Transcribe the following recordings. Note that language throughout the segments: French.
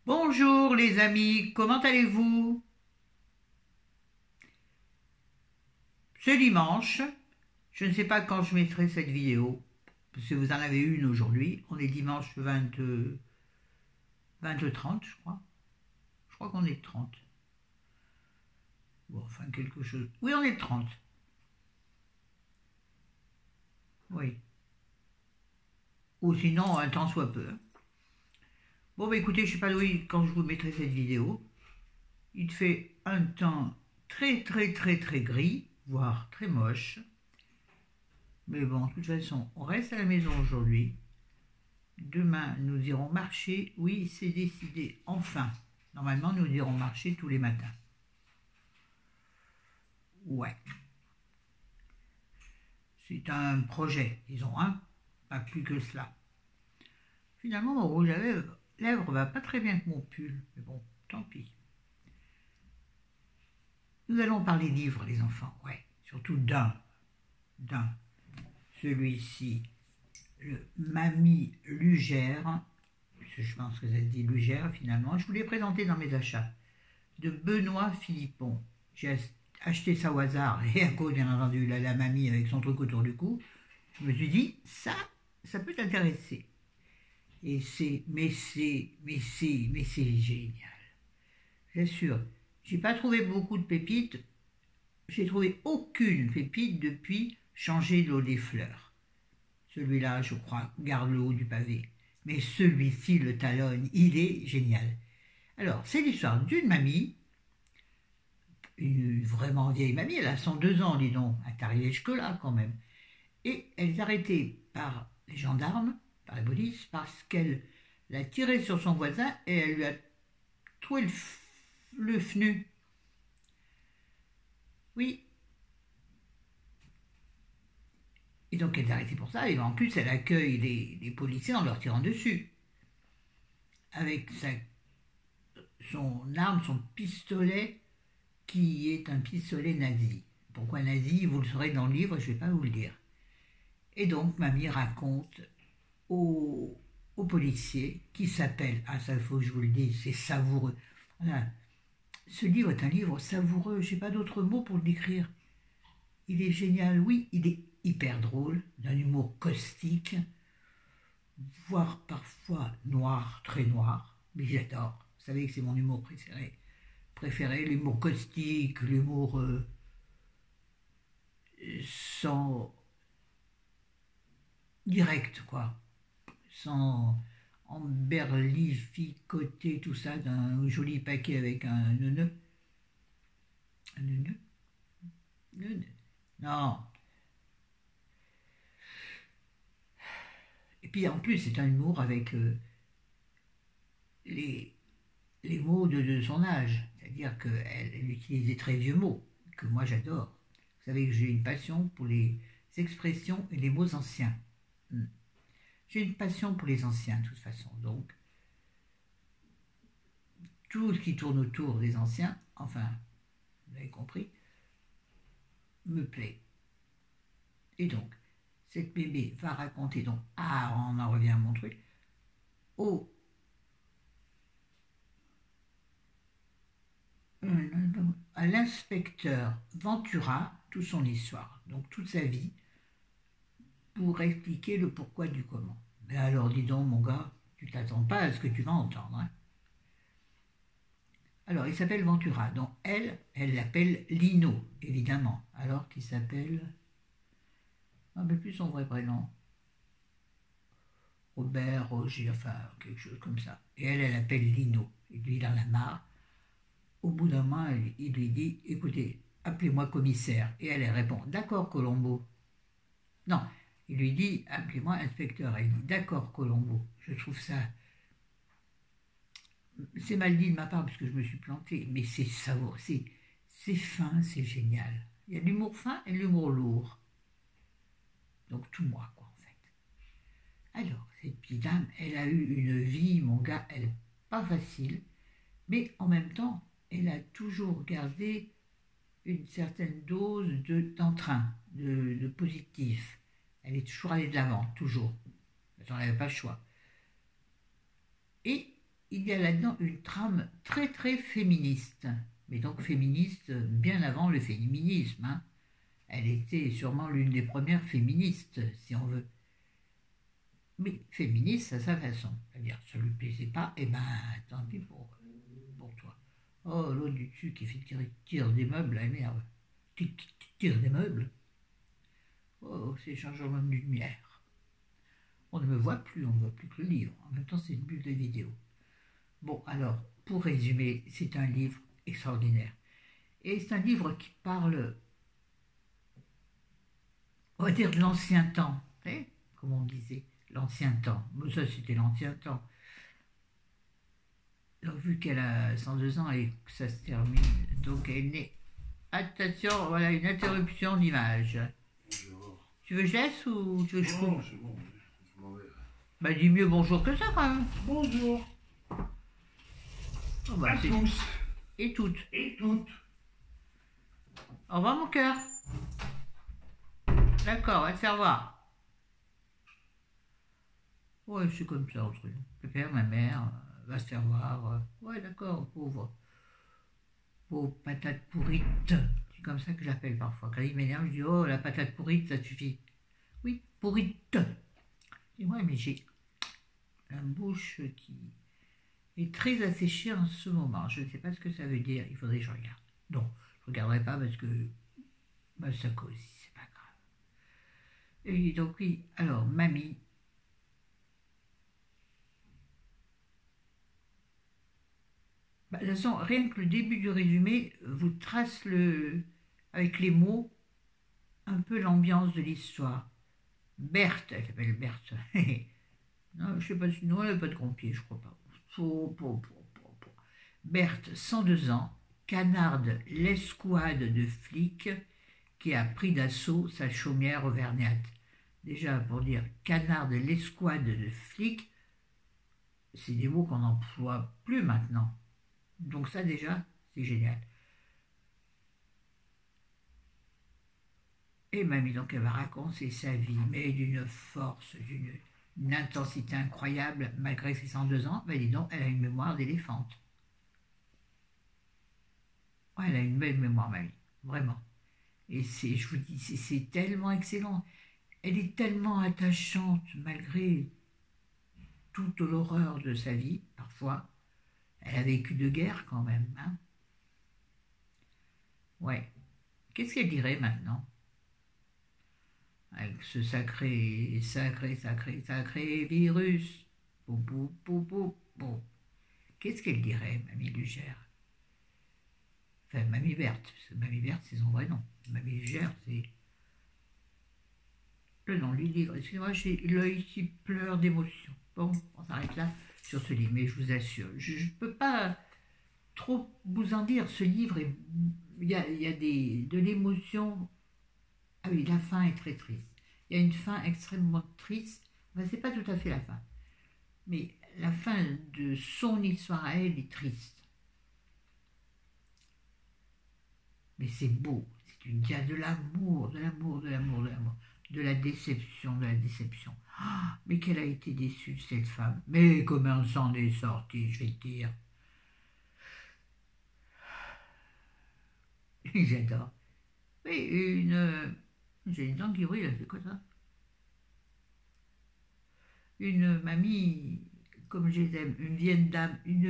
Bonjour les amis, comment allez-vous? Ce dimanche, je ne sais pas quand je mettrai cette vidéo, parce que vous en avez une aujourd'hui, on est dimanche 30 je crois. Je crois qu'on est 30. Bon, enfin quelque chose. Oui, on est 30. Oui. Ou sinon, un temps soit peu. Bon, bah écoutez, je ne sais pas oui, quand je vous mettrai cette vidéo. Il fait un temps très très très très gris, voire très moche. Mais bon, de toute façon, on reste à la maison aujourd'hui. Demain, nous irons marcher. Oui, c'est décidé. Enfin, normalement, nous irons marcher tous les matins. Ouais, c'est un projet, disons, hein. Pas plus que cela. Finalement, mon rouge à lèvres va pas très bien avec mon pull. Mais bon, tant pis. Nous allons parler livres, les enfants. Ouais, surtout d'un. Celui-ci, le Mamie Lugère. Je pense que ça se dit Lugère, finalement. Je vous l'ai présenté dans mes achats. De Benoît Philippon. J'ai acheté ça au hasard et à cause bien entendu la mamie avec son truc autour du cou, je me suis dit ça peut t'intéresser. Et c'est génial. J'assure, j'ai pas trouvé beaucoup de pépites, j'ai trouvé aucune pépite depuis changer l'eau des fleurs. Celui-là, je crois, garde le haut du pavé. Mais celui-ci le talonne, il est génial. Alors, c'est l'histoire d'une mamie, une vraiment vieille mamie, elle a 102 ans, dis donc, elle est arrivée jusque-là quand même. Et elle est arrêtée par les gendarmes, par la police, parce qu'elle l'a tiré sur son voisin et elle lui a troué le fnu. Oui. Et donc elle est arrêtée pour ça, et en plus elle accueille les policiers en leur tirant dessus. Avec son arme, son pistolet, qui est un pistolet nazi. Pourquoi nazi, vous le saurez dans le livre, je ne vais pas vous le dire. Et donc, mamie raconte aux policiers qui s'appelle, ah ça il faut que je vous le dise, c'est savoureux. Voilà. Ce livre est un livre savoureux, je n'ai pas d'autre mot pour le décrire. Il est génial, oui, il est hyper drôle, d'un humour caustique, voire parfois noir, très noir, mais j'adore. Vous savez que c'est mon humour préféré, l'humour caustique, l'humour sans direct, quoi, sans emberlificoter tout ça d'un joli paquet avec un neuneu. Un neuneu. Neuneu. Non. Et puis en plus, c'est un humour avec les, les mots de son âge. C'est-à-dire qu'elle utilise des très vieux mots, que moi j'adore. Vous savez que j'ai une passion pour les expressions et les mots anciens. Hmm. J'ai une passion pour les anciens, de toute façon. Donc, tout ce qui tourne autour des anciens, enfin, vous avez compris, me plaît. Et donc, cette bébé va raconter, donc, ah, on en revient à mon truc, au, à l'inspecteur Ventura toute son histoire, donc toute sa vie, pour expliquer le pourquoi du comment. Mais alors, dis donc, mon gars, tu t'attends pas à ce que tu vas entendre. Hein. Alors, il s'appelle Ventura, donc elle l'appelle Lino, évidemment, alors qu'il s'appelle, ah, mais plus son vrai prénom, Robert, Roger, enfin, quelque chose comme ça. Et elle appelle Lino. Et lui, il en a marre. Au bout d'un moment, il lui dit, écoutez, appelez-moi commissaire. Et elle répond, d'accord, Colombo. Non, il lui dit, appelez-moi inspecteur. Elle dit, d'accord, Colombo. Je trouve ça, c'est mal dit de ma part parce que je me suis planté, mais c'est savoureux, c'est fin, c'est génial. Il y a de l'humour fin et de l'humour lourd. Donc tout moi, quoi, en fait. Alors, cette petite dame, elle a eu une vie, mon gars, elle n'est pas facile, mais en même temps, elle a toujours gardé une certaine dose d'entrain, de positif. Elle est toujours allée de l'avant, toujours. Elle n'avait pas le choix. Et il y a là-dedans une trame très très féministe, mais donc féministe bien avant le féminisme, hein. Elle était sûrement l'une des premières féministes, si on veut. Mais féministe à sa façon. C'est-à-dire, ça ne lui plaisait pas, et ben tant pis pour toi. Oh, l'autre du dessus qui fait tire des meubles, la merde. Tire des meubles. Oh, c'est changement de lumière. On ne me voit plus, on ne voit plus que le livre. En même temps, c'est une bulle de vidéo. Bon, alors, pour résumer, c'est un livre extraordinaire. Et c'est un livre qui parle, on va dire, de l'ancien temps, comme on disait, l'ancien temps. Mais ça, c'était l'ancien temps. Donc, vu qu'elle a 102 ans et que ça se termine, donc elle est... Attention, voilà une interruption d'image. Bonjour. Tu veux que je laisse ou tu veux que je coupe? Non, c'est bon, je m'en vais. Bah dis mieux bonjour que ça quand même. Bonjour Oh, bah, à tous et toutes. et toutes. Au revoir mon cœur. D'accord, on va te faire voir. Ouais, c'est comme ça entre nous. Le père, ma mère, va se faire voir. Ouais, d'accord, pauvre patate pourrite. C'est comme ça que j'appelle parfois. Quand il m'énerve, je dis oh la patate pourrite, ça suffit. Oui, pourrite. Dis-moi, mais j'ai la bouche qui est très asséchée en ce moment. Je ne sais pas ce que ça veut dire. Il faudrait que je regarde. Non, je ne regarderai pas parce que ça cause, c'est pas grave. Et donc oui, alors mamie. De toute façon, rien que le début du résumé vous trace avec les mots un peu l'ambiance de l'histoire. Berthe, elle s'appelle Berthe. Non, je sais pas si. Non, elle n'a pas de grand-pied, je crois pas. Berthe, 102 ans, canarde l'escouade de flics qui a pris d'assaut sa chaumière auvergnate. Déjà, pour dire canarde l'escouade de flics, c'est des mots qu'on n'emploie plus maintenant. Donc ça déjà, c'est génial. Et mamie, donc elle va raconter sa vie, mais d'une force, d'une intensité incroyable, malgré ses 102 ans. Ben dis donc, elle a une mémoire d'éléphante. Ouais, elle a une belle mémoire, mamie, vraiment. Et je vous dis, c'est tellement excellent. Elle est tellement attachante, malgré toute l'horreur de sa vie, parfois. Elle a vécu de guerre quand même, hein. Ouais. Qu'est-ce qu'elle dirait maintenant? Avec ce sacré virus. Qu'est-ce qu'elle dirait, Mamie Lugère? Enfin, Mamie Berthe, parce que Mamie Berthe, c'est son vrai nom. Mamie Lugère, c'est le nom du livre. Excusez-moi, j'ai l'œil qui pleure d'émotion. Bon, on s'arrête là sur ce livre, mais je vous assure, je ne peux pas trop vous en dire. Ce livre, il y a de l'émotion. Ah oui, la fin est très triste. Il y a une fin extrêmement triste. Enfin, c'est pas tout à fait la fin. Mais la fin de son histoire à elle est triste. Mais c'est beau. Il y a de l'amour, de l'amour, de l'amour, de l'amour. De la déception, de la déception. Ah, mais qu'elle a été déçue, cette femme. Mais comment on s'en est sorti, je vais te dire. J'adore. Oui, j'ai une dent qui brille, c'est quoi ça? Une mamie, comme je les aime, une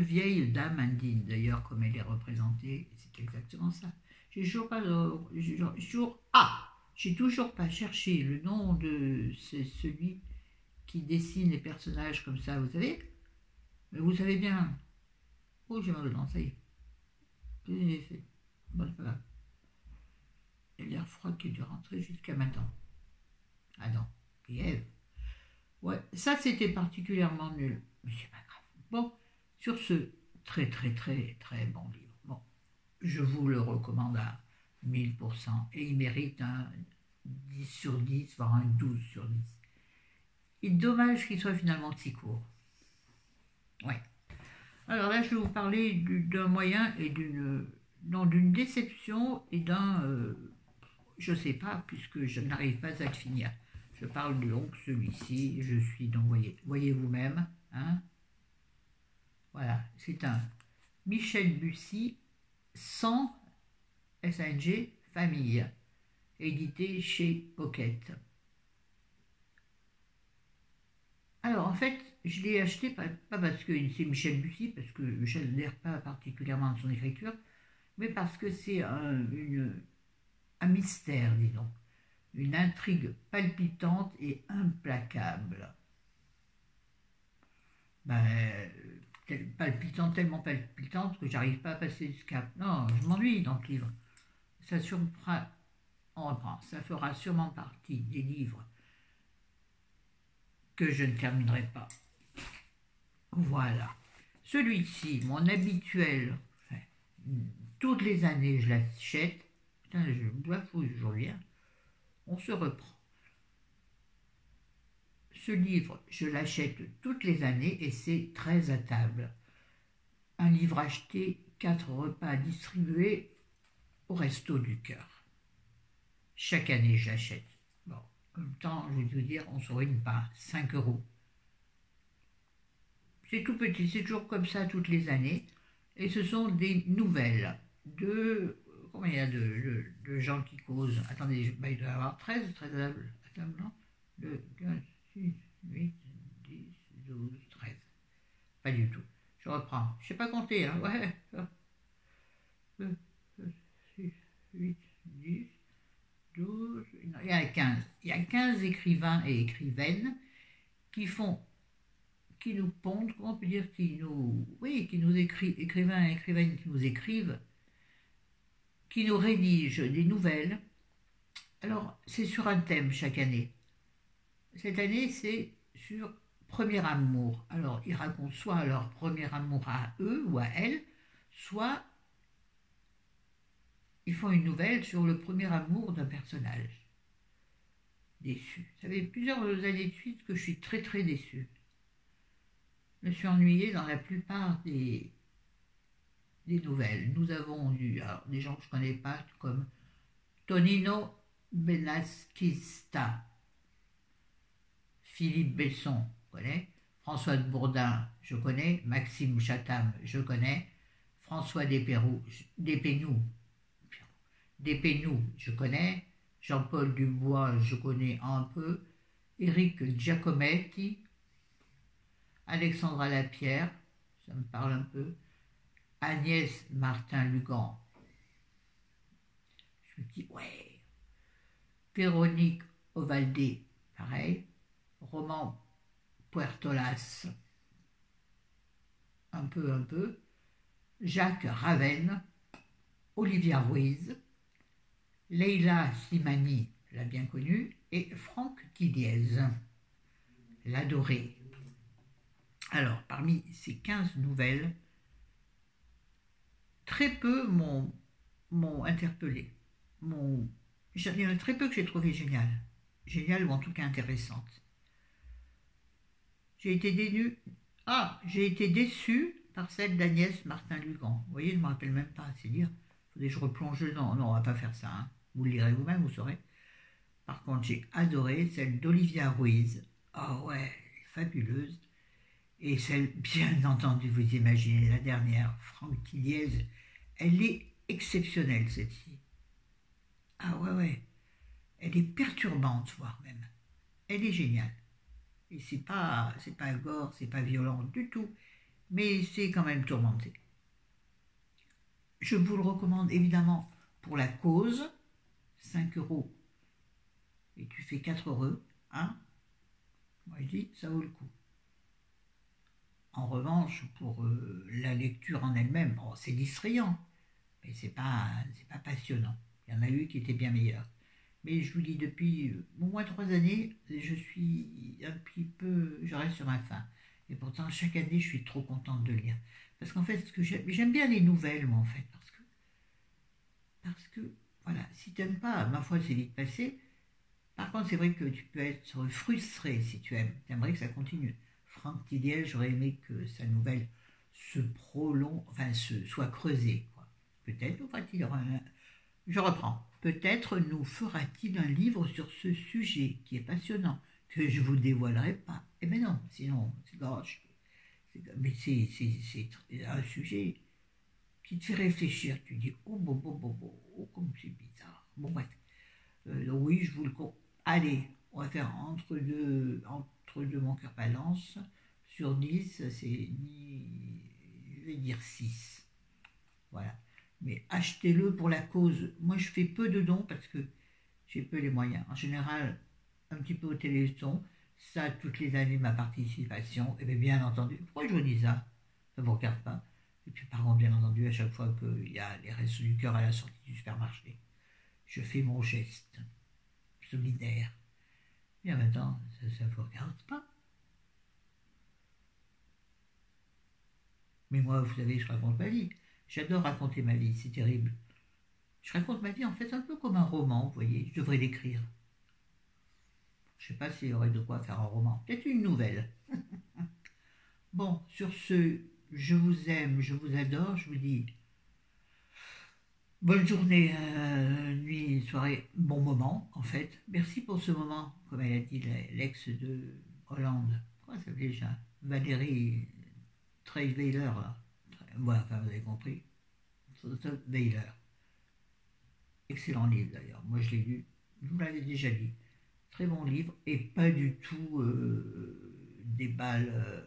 vieille dame indigne, d'ailleurs, comme elle est représentée, c'est exactement ça. J'ai toujours pas cherché le nom de celui qui dessine les personnages comme ça, vous savez? Mais vous savez bien. Oh, j'ai mal au dents, ça y est. Qu'est-ce que j'ai fait? Bon, c'est pas grave. Il y a l'air froid qui a dû rentrer jusqu'à maintenant. Ah non, Kiev. Ouais, ça c'était particulièrement nul. Mais c'est pas grave. Bon, sur ce très très très très bon livre. Bon, je vous le recommande à 1000%. Et il mérite un 10 sur 10, voire un 12 sur 10. Et dommage qu'il soit finalement si court. Ouais. Alors là, je vais vous parler d'un moyen et d'une déception et je sais pas, puisque je n'arrive pas à le finir. Je parle donc celui-ci, je suis donc, voyez vous-même, hein, voilà, c'est un Michel Bussy sans SANG famille, édité chez Pocket. Alors en fait, je l'ai acheté pas parce que c'est Michel Bussy, parce que je n'adhère pas particulièrement à son écriture, mais parce que c'est un mystère, disons, une intrigue palpitante et implacable. Tellement palpitante que j'arrive pas à passer ce cap. Non, je m'ennuie dans le livre. Ça fera sûrement partie des livres que je ne terminerai pas. Voilà. Celui-ci, mon habituel, toutes les années je l'achète. Putain, je dois fouiller aujourd'hui. On se reprend. Ce livre, je l'achète toutes les années et c'est 13 à table. Un livre acheté, 4 repas distribués au Resto du Cœur. Chaque année, je l'achète. Bon, en même temps, je vais vous dire, on ne se ruine pas. 5 €. C'est tout petit, c'est toujours comme ça toutes les années. Et ce sont des nouvelles de... Combien il y a de gens qui causent? Attendez, il doit y avoir 13 à table, non? 2, 15, 6, 8, 10, 12, 13. Pas du tout. Je reprends. Je ne sais pas compter, hein. Ouais. 2, 6, 8, 10, 12... Non, il y a 15. Il y a 15 écrivains et écrivaines qui nous pondent, comment on peut dire, qui nous écrivains et écrivaines qui nous écrivent, qui nous rédigent des nouvelles. Alors, c'est sur un thème chaque année. Cette année, c'est sur premier amour. Alors, ils racontent soit leur premier amour à eux ou à elles, soit ils font une nouvelle sur le premier amour d'un personnage. Déçu. Ça fait plusieurs années de suite que je suis très très déçu. Je me suis ennuyée dans la plupart des nouvelles. Nous avons des gens que je ne connais pas, comme Tonino Benasquista, Philippe Besson, je connais, François de Bourdin, je connais, Maxime Chatham, je connais, François Despénoux, je connais, Jean-Paul Dubois, je connais un peu, Éric Giacometti, Alexandra Lapierre, ça me parle un peu, Agnès Martin-Lugan. Je me dis, ouais. Véronique Ovaldé, pareil. Roman Puertolas, un peu. Jacques Ravenne, Olivia Ruiz, Leila Slimani, la bien connue, et Franck Tilliez, l'adoré. Alors, parmi ces 15 nouvelles, très peu m'ont interpellé. Il y en a très peu que j'ai trouvé géniales. Géniales ou en tout cas intéressantes. J'ai été déçue par celle d'Agnès Martin-Lugan. Vous voyez, je ne me rappelle même pas, c'est dire. Il faudrait que je replonge dedans. Non, on ne va pas faire ça. Hein. Vous le lirez vous-même, vous saurez. Par contre, j'ai adoré celle d'Olivia Ruiz. Ah ouais, fabuleuse. Et celle, bien entendu, vous imaginez, la dernière, Franck Tilliez, elle est exceptionnelle, cette fille. Ah ouais. Elle est perturbante, voire même. Elle est géniale. Et c'est pas gore, c'est pas violent du tout, mais c'est quand même tourmenté. Je vous le recommande évidemment pour la cause, 5 €, et tu fais 4 €, hein. Moi je dis, ça vaut le coup. En revanche, pour la lecture en elle-même, bon, c'est distrayant, mais c'est pas passionnant. Il y en a eu qui étaient bien meilleurs. Mais je vous dis, depuis au moins 3 années, je suis un petit peu, je reste sur ma faim. Et pourtant, chaque année, je suis trop contente de lire. Parce qu'en fait, j'aime bien les nouvelles, moi, en fait. Parce que voilà, si tu n'aimes pas, ma foi, c'est vite passé. Par contre, c'est vrai que tu peux être frustré si tu aimes. Tu aimerais que ça continue. Franck Tilliez, j'aurais aimé que sa nouvelle se prolonge, soit creusée. Peut-être nous fera-t-il Je reprends. Peut-être nous fera-t-il un livre sur ce sujet qui est passionnant, que je ne vous dévoilerai pas. Eh bien non, sinon, c'est gorge. Mais c'est un sujet qui te fait réfléchir. Tu dis, oh, comme c'est bizarre. Bon, bref. Oui, je vous le conseille. Allez, on va faire entre deux mon cœur balance. Sur 10, c'est ni. Je vais dire 6. Voilà. Mais achetez-le pour la cause. Moi, je fais peu de dons parce que j'ai peu les moyens. En général, un petit peu au téléthon. Ça, toutes les années, ma participation. Et bien entendu, pourquoi je vous dis ça? Ça ne vous regarde pas. Et puis, par contre, bien entendu, à chaque fois qu'il y a les restos du cœur à la sortie du supermarché, je fais mon geste solidaire. Et en même temps, ça ne vous regarde pas. Mais moi, vous savez, je raconte ma vie. J'adore raconter ma vie, c'est terrible. Je raconte ma vie en fait un peu comme un roman, vous voyez. Je devrais l'écrire. Je ne sais pas s'il y aurait de quoi faire un roman. Peut-être une nouvelle. Bon, sur ce, je vous aime, je vous adore, je vous dis bonne journée, nuit, soirée, bon moment en fait. Merci pour ce moment, comme elle a dit l'ex de Hollande. Comment ça s'appelait déjà? Valérie Trierweiler, là. Ouais, enfin, vous avez compris. Weiler. Excellent livre d'ailleurs. Moi je l'ai lu. Je vous l'avais déjà dit. Très bon livre et pas du tout des balles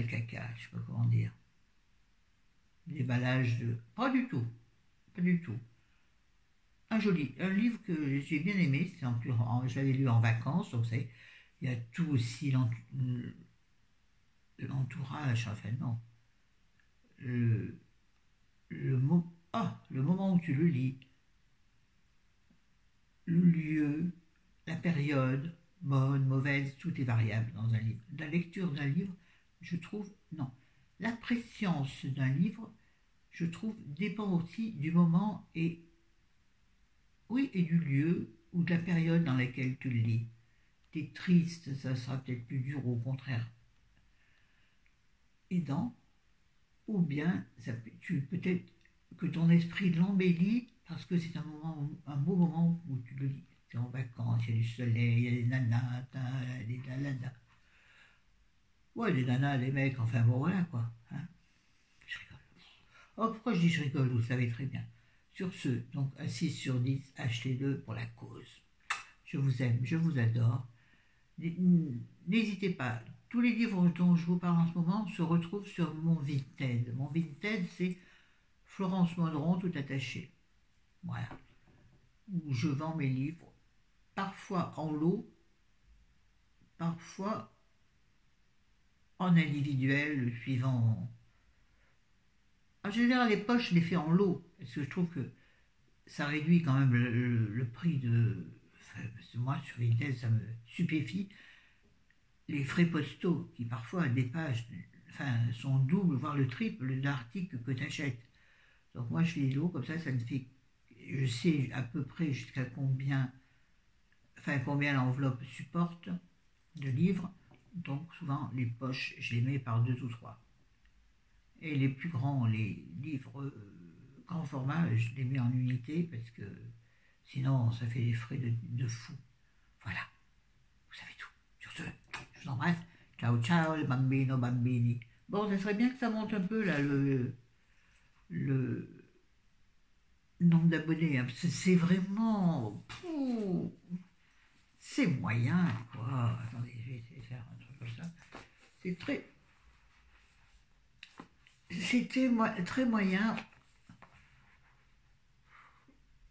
caca, je sais pas comment dire. Déballage de. Pas du tout. Pas du tout. Un livre que j'ai bien aimé, je l'avais lu en vacances, donc il y a tout aussi l'entourage, enfin non. Le, le moment où tu le lis, le lieu, la période, bonne, mauvaise, tout est variable dans un livre. La lecture d'un livre, je trouve, non. La préscience d'un livre, je trouve, dépend aussi du moment et, oui, et du lieu ou de la période dans laquelle tu le lis. T'es triste, ça sera peut-être plus dur, au contraire, aidant, ou bien peut-être que ton esprit l'embellit parce que c'est un beau moment où tu le lis. Tu es en vacances, il y a du soleil, il y a des nanas, des nananas. Ouais, des nanas, des mecs, enfin bon, voilà quoi. Hein, je rigole. Oh, pourquoi je dis je rigole? Vous le savez très bien. Sur ce, donc à 6 sur 10, achetez-le pour la cause. Je vous aime, je vous adore. N'hésitez pas. Tous les livres dont je vous parle en ce moment se retrouvent sur mon Vinted. Mon Vinted, c'est Florence Mondron tout attaché. Voilà. Où je vends mes livres, parfois en lot, parfois en individuel, suivant. En général, les poches, je les fais en lot, parce que je trouve que ça réduit quand même le prix de. Enfin, parce que moi, sur Vinted, ça me stupéfie. Les frais postaux, qui parfois dépassent, enfin, sont doubles, voire le triple d'articles que tu achètes. Donc moi, je fais des lots, comme ça me fait. Je sais à peu près jusqu'à combien l'enveloppe supporte de livres. Donc souvent, les poches, je les mets par 2 ou 3. Et les plus grands, les livres grand format, je les mets en unité parce que sinon, ça fait des frais de fou. Voilà, vous savez tout. Sur ce, je vous embrasse. Ciao, ciao, les bambino, bambini. Bon, ça serait bien que ça monte un peu, là, le nombre d'abonnés. Hein, parce que c'est vraiment... c'est moyen, quoi. Attendez, je vais essayer de faire un truc comme ça. C'était très moyen.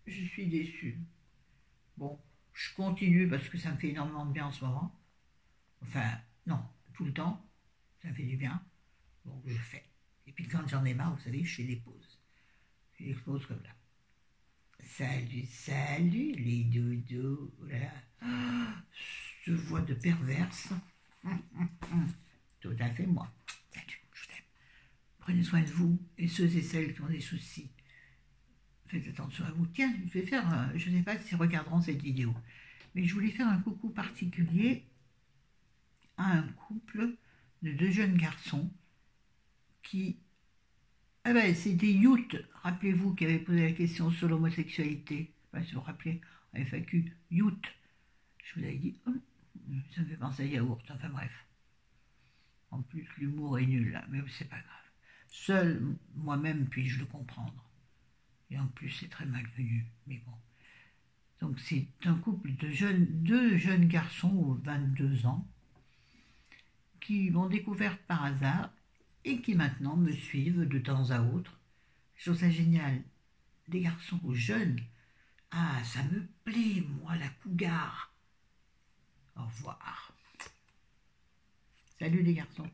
Je suis déçue. Bon, je continue parce que ça me fait énormément de bien en ce moment. Enfin, non, tout le temps. Ça me fait du bien. Donc je fais. Et puis quand j'en ai marre, vous savez, je fais des pauses. Je fais des pauses comme là. Salut, salut les doudous. Oh là là. Ah, ce voix de perverse. Tout à fait moi. Salut, je t'aime. Prenez soin de vous et ceux et celles qui ont des soucis. Faites attention à vous. Tiens, je vais faire, je ne sais pas s'ils regarderont cette vidéo, mais je voulais faire un coucou particulier à un couple de 2 jeunes garçons qui... Ah ben, c'était Youth, rappelez-vous, qui avait posé la question sur l'homosexualité. Enfin, si vous vous rappelez, en FAQ, Youth. Je vous avais dit, oh, ça me fait penser à yaourt, enfin bref. En plus, l'humour est nul, là, mais c'est pas grave. Seul moi-même puis-je le comprendre. Et en plus, c'est très malvenu, mais bon. Donc c'est un couple de deux jeunes garçons de 22 ans qui m'ont découvert par hasard et qui maintenant me suivent de temps à autre. Je trouve ça génial. Des garçons jeunes. Ah, ça me plaît, moi, la cougar. Au revoir. Salut les garçons.